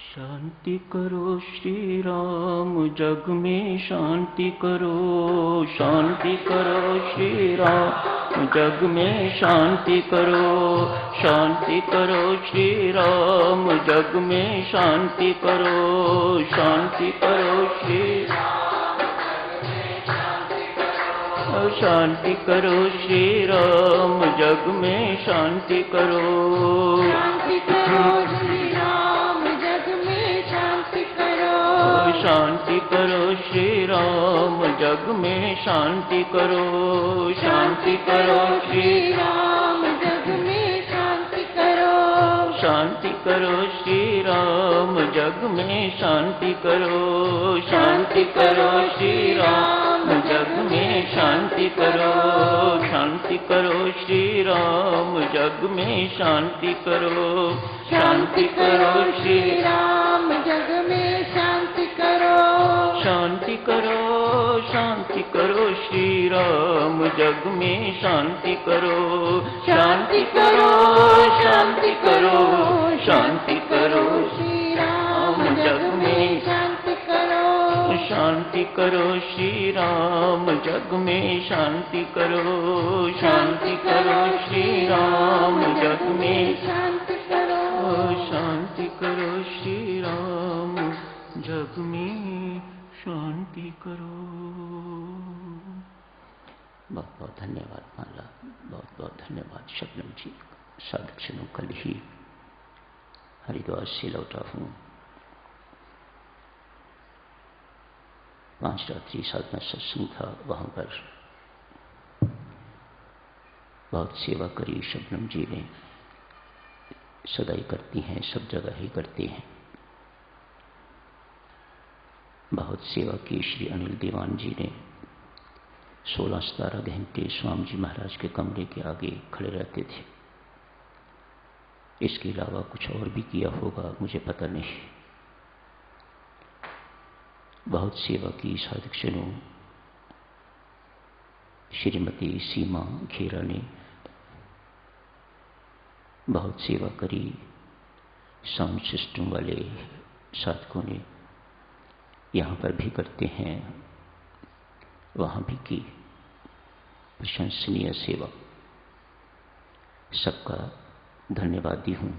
शांति करो श्री राम, जग में शांति करो। शांति करो श्री राम, जग में शांति करो। शांति करो श्री राम, जग में शांति करो। शांति करो श्री शांति करो श्री राम, जग में शांति करो। शांति करो श्री राम, जग में शांति करो। शांति करो श्री राम, जग में शांति करो। शांति करो श्री राम, जग में शांति करो। शांति करो श्री राम, जग में शांति करो। शांति करो श्री राम, जग में शांति करो। शांति करो श्री राम, जग में शांति करो। शांति करो श्री राम, जग में शांति करो। शांति करो, शांति करो श्री राम, जग में शांति करो। शांति करो, शांति करो, शांति करो श्री राम, जग में शांति करो। शांति करो श्री राम, जग में शांति करो। शांति करो श्री राम, जग में शांति करो। शांति करो श्री राम, जग में शांति करो। बहुत बहुत धन्यवाद माला, बहुत बहुत धन्यवाद शबनम जी। साधक जनों, कल ही हरिद्वार से लौटा हूँ। 5 रात्रि साधना सत्संग था, वहाँ पर बहुत सेवा करी शबनम जी ने। सदाई करती हैं, सब जगह ही करती हैं। बहुत सेवा की श्री अनिल दीवान जी ने। 16-17 घंटे स्वामी जी महाराज के कमरे के आगे खड़े रहते थे। इसके अलावा कुछ और भी किया होगा, मुझे पता नहीं। बहुत सेवा की साधक जनों। श्रीमती सीमा खेरा ने बहुत सेवा करी। साउंड सिस्टम वाले साधकों ने यहाँ पर भी करते हैं, वहाँ भी की। प्रशंसनीय सेवा, सबका धन्यवादी हूँ।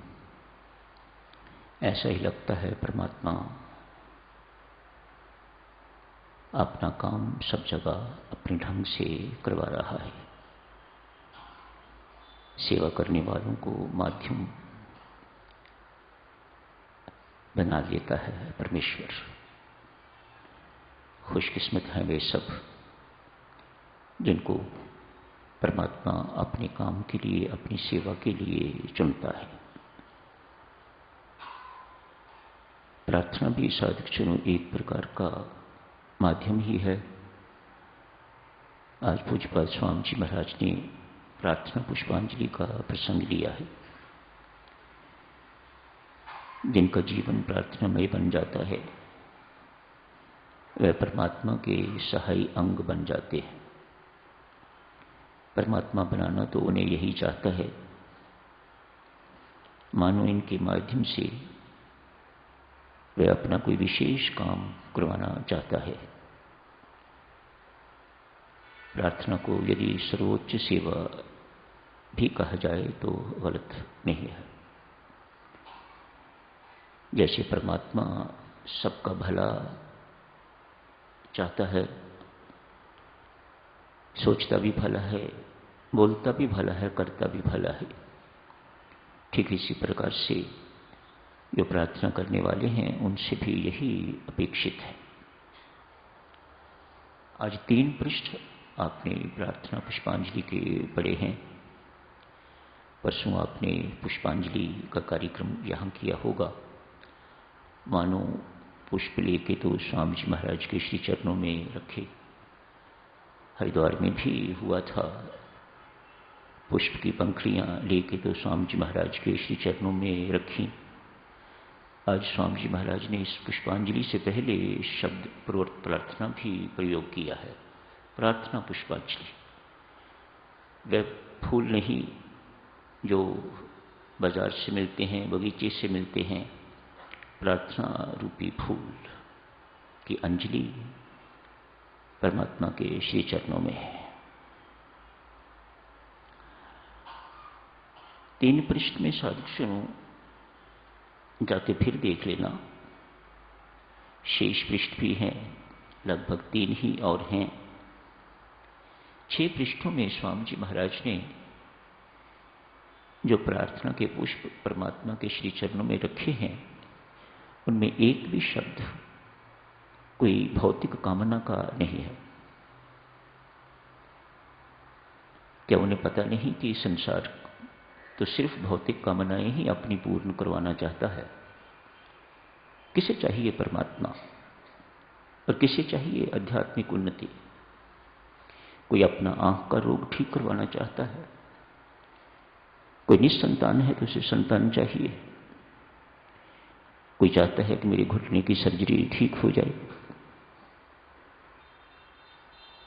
ऐसा ही लगता है परमात्मा अपना काम सब जगह अपने ढंग से करवा रहा है। सेवा करने वालों को माध्यम बना देता है परमेश्वर। खुशकिस्मत हैं वे सब जिनको परमात्मा अपने काम के लिए, अपनी सेवा के लिए चुनता है। प्रार्थना भी साधक जनों एक प्रकार का माध्यम ही है। आज पूज्यपाद स्वामी जी महाराज ने प्रार्थना पुष्पांजलि का प्रसंग लिया है। जिनका जीवन प्रार्थनामय बन जाता है, वह परमात्मा के सहायी अंग बन जाते हैं। परमात्मा बनाना तो उन्हें यही चाहता है, मानो इनके माध्यम से वह अपना कोई विशेष काम करवाना चाहता है। प्रार्थना को यदि सर्वोच्च सेवा भी कहा जाए तो गलत नहीं है। जैसे परमात्मा सबका भला चाहता है, सोचता भी भला है, बोलता भी भला है, करता भी भला है, ठीक इसी प्रकार से जो प्रार्थना करने वाले हैं उनसे भी यही अपेक्षित है। आज 3 पृष्ठ आपने प्रार्थना पुष्पांजलि के पढ़े हैं। परसों आपने पुष्पांजलि का कार्यक्रम यहाँ किया होगा। मानो पुष्प लेके तो स्वामी जी महाराज के श्री चरणों में रखे। हरिद्वार में भी हुआ था, पुष्प की पंखुड़ियाँ लेके तो स्वामी जी महाराज के श्री चरणों में रखी। आज स्वामी जी महाराज ने इस पुष्पांजलि से पहले शब्द पूर्वक प्रार्थना भी प्रयोग किया है। प्रार्थना पुष्पांजलि वह फूल नहीं जो बाजार से मिलते हैं, बगीचे से मिलते हैं, प्रार्थना रूपी फूल की अंजलि परमात्मा के श्री चरणों में है। 3 पृष्ठ में साधुजनों जाके फिर देख लेना, शेष पृष्ठ भी हैं, लगभग 3 ही और हैं। 6 पृष्ठों में स्वामी जी महाराज ने जो प्रार्थना के पुष्प परमात्मा के श्री चरणों में रखे हैं, उनमें एक भी शब्द कोई भौतिक कामना का नहीं है। क्या उन्हें पता नहीं कि संसार तो सिर्फ भौतिक कामनाएं ही अपनी पूर्ण करवाना चाहता है? किसे चाहिए परमात्मा और किसे चाहिए आध्यात्मिक उन्नति? कोई अपना आंख का रोग ठीक करवाना चाहता है, कोई निसंतान है तो उसे संतान चाहिए, कोई चाहता है कि मेरे घुटने की सर्जरी ठीक हो जाए,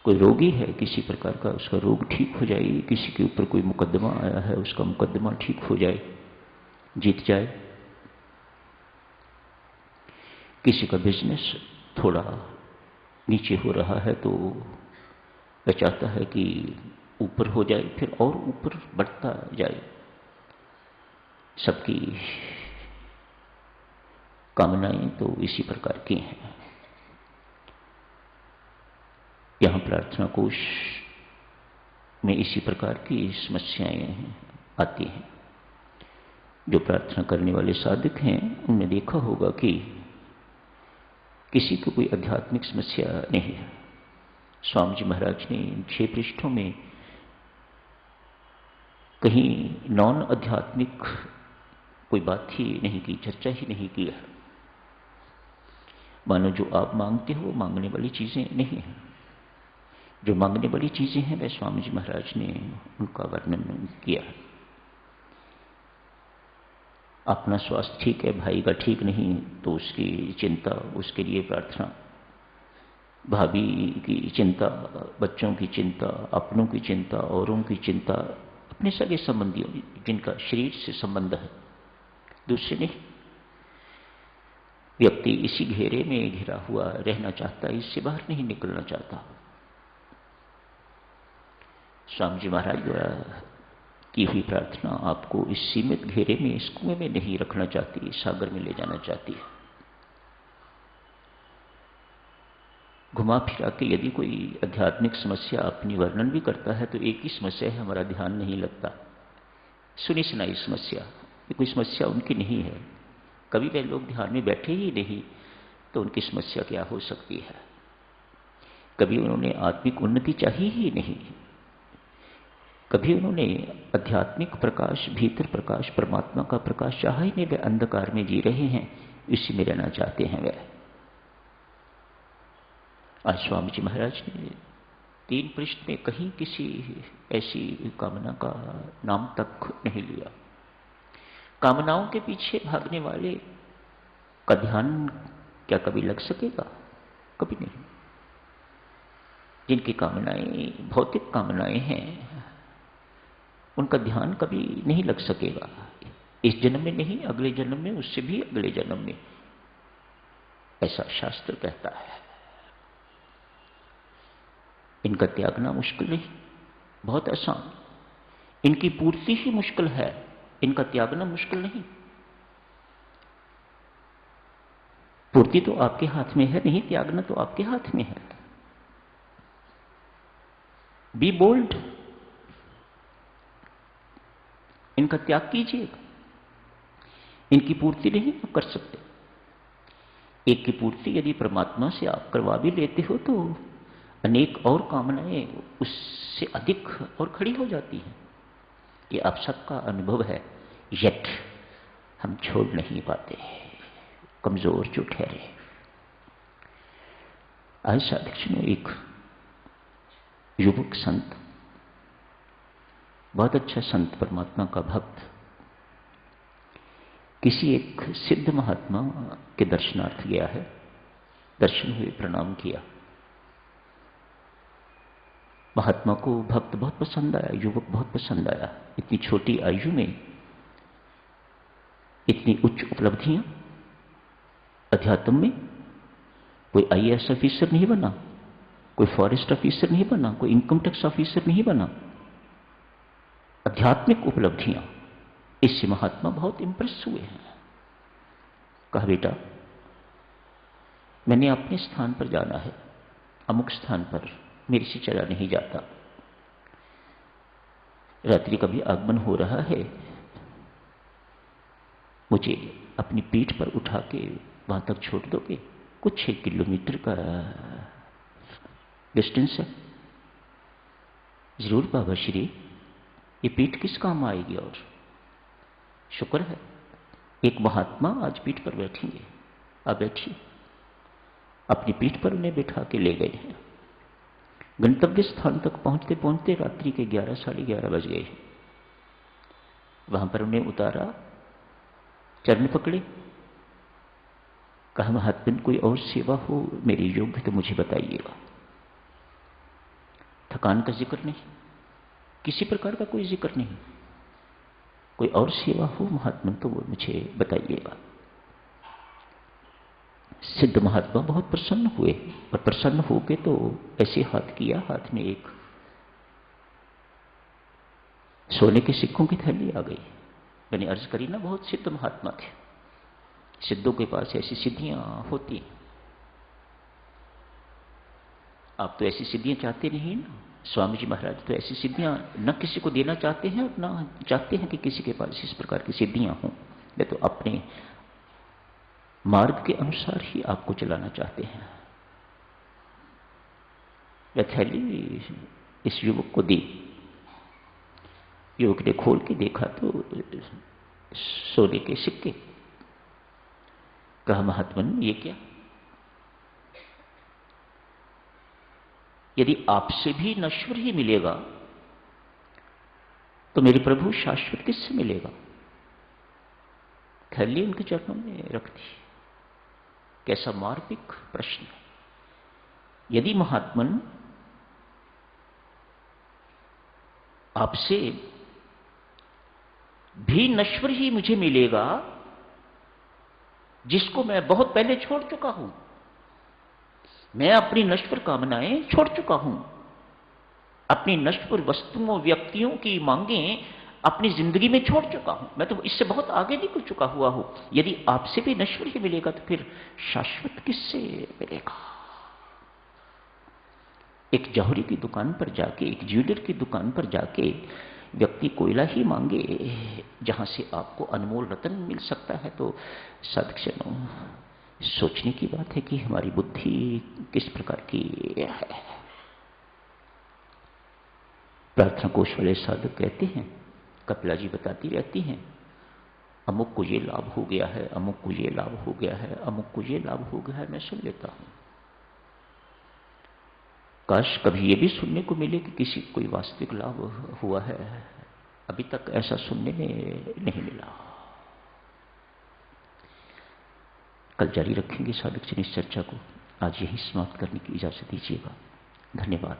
कोई रोगी है किसी प्रकार का उसका रोग ठीक हो जाए, किसी के ऊपर कोई मुकदमा आया है उसका मुकदमा ठीक हो जाए, जीत जाए, किसी का बिजनेस थोड़ा नीचे हो रहा है तो वह चाहता है कि ऊपर हो जाए, फिर और ऊपर बढ़ता जाए। सबकी कामनाएं तो इसी प्रकार की हैं। यहां प्रार्थना कोश में इसी प्रकार की समस्याएं आती हैं। जो प्रार्थना करने वाले साधक हैं उन्होंने देखा होगा कि किसी को कोई आध्यात्मिक समस्या नहीं है। स्वामी जी महाराज ने 6 पृष्ठों में कहीं नॉन आध्यात्मिक कोई बात ही नहीं की, चर्चा ही नहीं की है। मानो जो आप मांगते हो मांगने वाली चीजें नहीं हैं। जो मांगने वाली चीजें हैं वह स्वामी जी महाराज ने उनका वर्णन किया है। अपना स्वास्थ्य ठीक है, भाई का ठीक नहीं तो उसकी चिंता, उसके लिए प्रार्थना, भाभी की चिंता, बच्चों की चिंता, अपनों की चिंता, औरों की चिंता, अपने सगे संबंधियों जिनका शरीर से संबंध है, दूसरे नहीं। व्यक्ति इसी घेरे में घिरा हुआ रहना चाहता है, इससे बाहर नहीं निकलना चाहता। स्वामी जी महाराज द्वारा की हुई प्रार्थना आपको इस सीमित घेरे में, इस कुएं में नहीं रखना चाहती, सागर में ले जाना चाहती है। घुमा फिरा के यदि कोई आध्यात्मिक समस्या अपनी वर्णन भी करता है तो एक ही समस्या है, हमारा ध्यान नहीं लगता। सुनी सुनाई समस्या, ये कोई समस्या उनकी नहीं है। कभी वे लोग ध्यान में बैठे ही नहीं तो उनकी समस्या क्या हो सकती है? कभी उन्होंने आत्मिक उन्नति चाहिए ही नहीं, कभी उन्होंने आध्यात्मिक प्रकाश, भीतर प्रकाश, परमात्मा का प्रकाश चाहा ही नहीं। वे अंधकार में जी रहे हैं, इसी में रहना चाहते हैं वे। आज स्वामी जी महाराज ने 3 पृष्ठ में कहीं किसी ऐसी कामना का नाम तक नहीं लिया। कामनाओं के पीछे भागने वाले का ध्यान क्या कभी लग सकेगा? कभी नहीं। जिनकी कामनाएं भौतिक कामनाएं हैं उनका ध्यान कभी नहीं लग सकेगा। इस जन्म में नहीं, अगले जन्म में, उससे भी अगले जन्म में, ऐसा शास्त्र कहता है। इनका त्यागना मुश्किल नहीं, बहुत आसान। इनकी पूर्ति ही मुश्किल है, इनका त्यागना मुश्किल नहीं। पूर्ति तो आपके हाथ में है, नहीं त्यागना तो आपके हाथ में है। बी बोल्ड, इनका त्याग कीजिएगा। इनकी पूर्ति नहीं आप कर सकते। एक की पूर्ति यदि परमात्मा से आप करवा भी लेते हो तो अनेक और कामनाएं उससे अधिक और खड़ी हो जाती हैं। ये आप सबका अनुभव है, यट हम छोड़ नहीं पाते, कमजोर जो ठहरे। आज साधक में एक युवक संत, बहुत अच्छा संत, परमात्मा का भक्त, किसी एक सिद्ध महात्मा के दर्शनार्थ गया है। दर्शन हुए, प्रणाम किया। महात्मा को भक्त बहुत पसंद आया, युवक बहुत पसंद आया। इतनी छोटी आयु में इतनी उच्च उपलब्धियां, अध्यात्म में कोई IAS ऑफिसर नहीं बना, कोई फॉरेस्ट ऑफिसर नहीं बना, कोई इनकम टैक्स ऑफिसर नहीं बना। आध्यात्मिक उपलब्धियां, इससे महात्मा बहुत इंप्रेस हुए हैं। कहा बेटा मैंने अपने स्थान पर जाना है, अमुक स्थान पर मेरे से चला नहीं जाता, रात्रि का भी आगमन हो रहा है, मुझे अपनी पीठ पर उठा के वहां तक छोड़ दोगे? कुछ 1 किलोमीटर का डिस्टेंस है। जरूर बाबा श्री, ये पीठ किस काम आएगी? और शुक्र है एक महात्मा आज पीठ पर बैठेंगे, आप बैठिए। अपनी पीठ पर उन्हें बैठा के ले गए हैं। गंतव्य स्थान तक पहुंचते पहुंचते रात्रि के 11 साढ़े 11 बज गए। वहां पर उन्हें उतारा, चरण पकड़े, कहा महात्मा कोई और सेवा हो मेरी योग्य तो मुझे बताइएगा। थकान का जिक्र नहीं, किसी प्रकार का कोई जिक्र नहीं, कोई और सेवा हो महात्मा तो वो मुझे बताइएगा। सिद्ध महात्मा बहुत प्रसन्न हुए और प्रसन्न होके तो ऐसे हाथ किया, हाथ में एक सोने के सिक्कों की थैली आ गई। मैंने अर्ज करी ना, बहुत सिद्ध महात्मा थे, सिद्धों के पास ऐसी सिद्धियां होती। आप तो ऐसी सिद्धियां चाहते नहीं ना। स्वामी जी महाराज तो ऐसी सिद्धियां न किसी को देना चाहते हैं और न चाहते हैं कि किसी के पास इस प्रकार की सिद्धियां हों। वे तो अपने मार्ग के अनुसार ही आपको चलाना चाहते हैं। वह थैली इस युवक को दी। युवक ने खोल के देखा तो सोने के सिक्के। कहा महात्मन ये क्या? यदि आपसे भी नश्वर ही मिलेगा तो मेरे प्रभु शाश्वत किससे मिलेगा? थैली उनके चरणों में रख दी। कैसा मार्मिक प्रश्न। यदि महात्मन आपसे भी नश्वर ही मुझे मिलेगा जिसको मैं बहुत पहले छोड़ चुका हूं, मैं अपनी नश्वर कामनाएं छोड़ चुका हूं, अपनी नश्वर वस्तुओं व्यक्तियों की मांगें अपनी जिंदगी में छोड़ चुका हूं, मैं तो इससे बहुत आगे निकल चुका हुआ हूं। यदि आपसे भी नश्वर ही मिलेगा तो फिर शाश्वत किससे मिलेगा? एक जौहरी की दुकान पर जाके, एक ज्वेलर की दुकान पर जाके व्यक्ति कोयला ही मांगे जहां से आपको अनमोल रतन मिल सकता है, तो सदक्षणों सोचने की बात है कि हमारी बुद्धि किस प्रकार की है। प्रार्थना कोश वाले साधक कहते हैं, कपिला जी बताती रहती हैं, अमुक को ये लाभ हो गया है, अमुक को ये लाभ हो गया है, अमुक को ये लाभ हो गया है, मैं सुन लेता हूं। काश कभी ये भी सुनने को मिले कि किसी को कोई वास्तविक लाभ हुआ है। अभी तक ऐसा सुनने में नहीं मिला। कल जारी रखेंगे साधक जन इस चर्चा को। आज यही समाप्त करने की इजाजत दीजिएगा। धन्यवाद।